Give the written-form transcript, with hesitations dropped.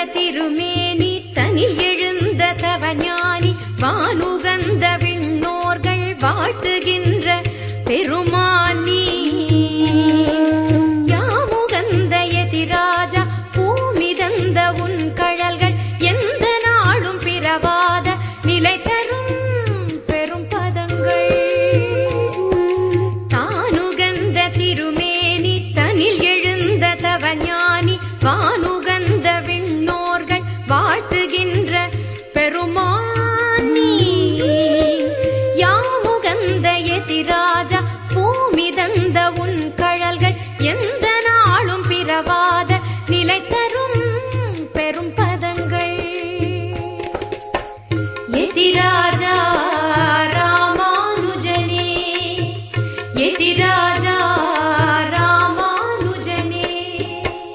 திருமேனி தனில் எழுந்த தவஞானி வானுகந்த விண்ணோர்கள் வாழ்த்துகின்ற பெருமானி யாமுகந்த எதிராஜா பூமிதந்த உன் கழல்கள் எந்த நாளும் பிறவாத நிலை தரும் பெரும் பதங்கள் தானுகந்த திருமேனி தனில் எழுந்த தவஞானி வான்